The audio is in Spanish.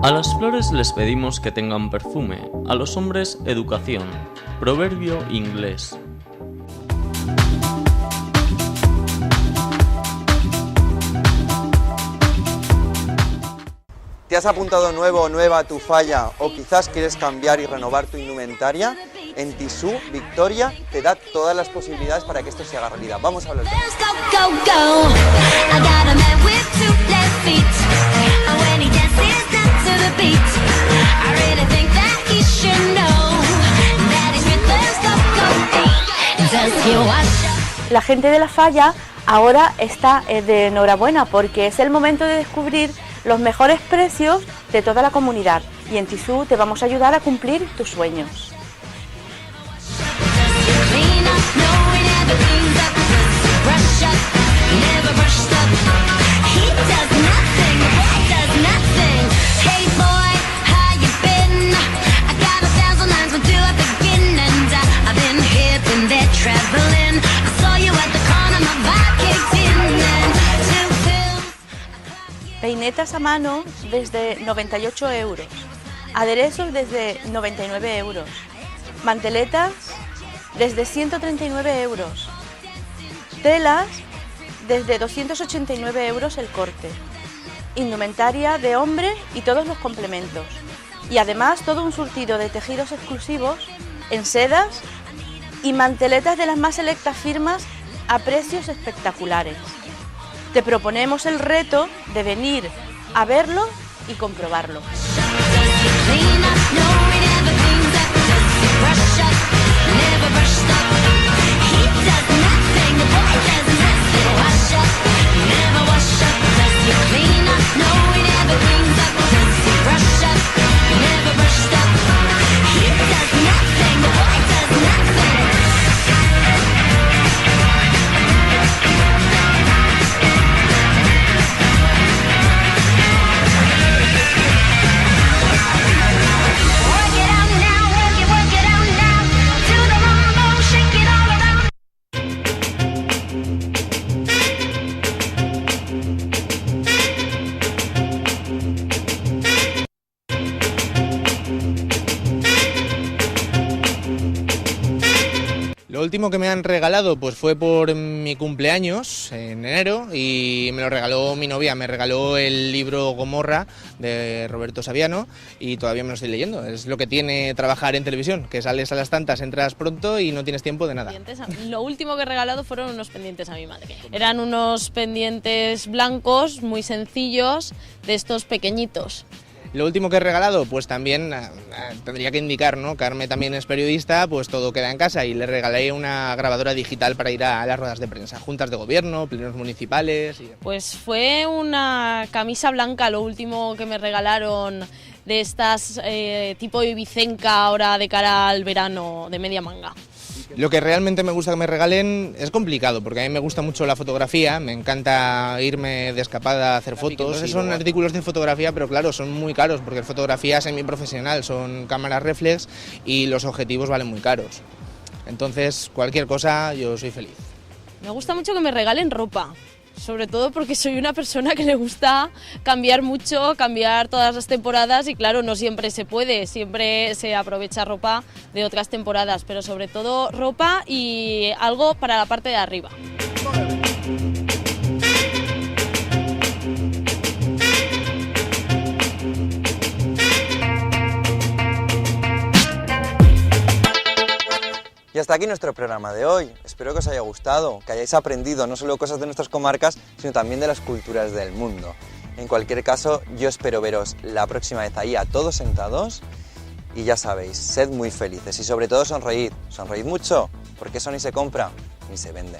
A las flores les pedimos que tengan perfume, a los hombres educación. Proverbio inglés. ¿Te has apuntado nuevo o nueva a tu falla o quizás quieres cambiar y renovar tu indumentaria? En Tissú Victoria te da todas las posibilidades para que esto se haga realidad. Vamos a hablar. La gente de la falla ahora está de enhorabuena porque es el momento de descubrir los mejores precios de toda la comunidad y en Tissú te vamos a ayudar a cumplir tus sueños. Peinetas a mano desde 98 euros, aderezos desde 99 euros, manteletas desde 139 euros, telas desde 289 euros el corte, indumentaria de hombre y todos los complementos, y además todo un surtido de tejidos exclusivos en sedas y manteletas de las más selectas firmas a precios espectaculares. Te proponemos el reto de venir a verlo y comprobarlo. Lo último que me han regalado pues fue por mi cumpleaños en enero y me lo regaló mi novia, me regaló el libro Gomorra de Roberto Saviano y todavía me lo estoy leyendo. Es lo que tiene trabajar en televisión, que sales a las tantas, entras pronto y no tienes tiempo de nada. Lo último que he regalado fueron unos pendientes a mi madre. Eran unos pendientes blancos muy sencillos, de estos pequeñitos. Lo último que he regalado, pues también tendría que indicar, ¿no? Carme también es periodista, pues todo queda en casa y le regalé una grabadora digital para ir a las ruedas de prensa, juntas de gobierno, plenos municipales. Pues fue una camisa blanca lo último que me regalaron de estas tipo ibicenca ahora de cara al verano de media manga. Lo que realmente me gusta que me regalen es complicado, porque a mí me gusta mucho la fotografía, me encanta irme de escapada a hacer fotos. Entonces son artículos de fotografía, pero claro, son muy caros, porque la fotografía es semiprofesional, son cámaras reflex y los objetivos valen muy caros. Entonces, cualquier cosa, yo soy feliz. Me gusta mucho que me regalen ropa. Sobre todo porque soy una persona que le gusta cambiar mucho, cambiar todas las temporadas y claro, no siempre se puede, siempre se aprovecha ropa de otras temporadas, pero sobre todo ropa y algo para la parte de arriba. Y hasta aquí nuestro programa de hoy. Espero que os haya gustado, que hayáis aprendido no solo cosas de nuestras comarcas, sino también de las culturas del mundo. En cualquier caso, yo espero veros la próxima vez ahí a todos sentados y ya sabéis, sed muy felices y sobre todo sonreíd. Sonreíd mucho, porque eso ni se compra ni se vende.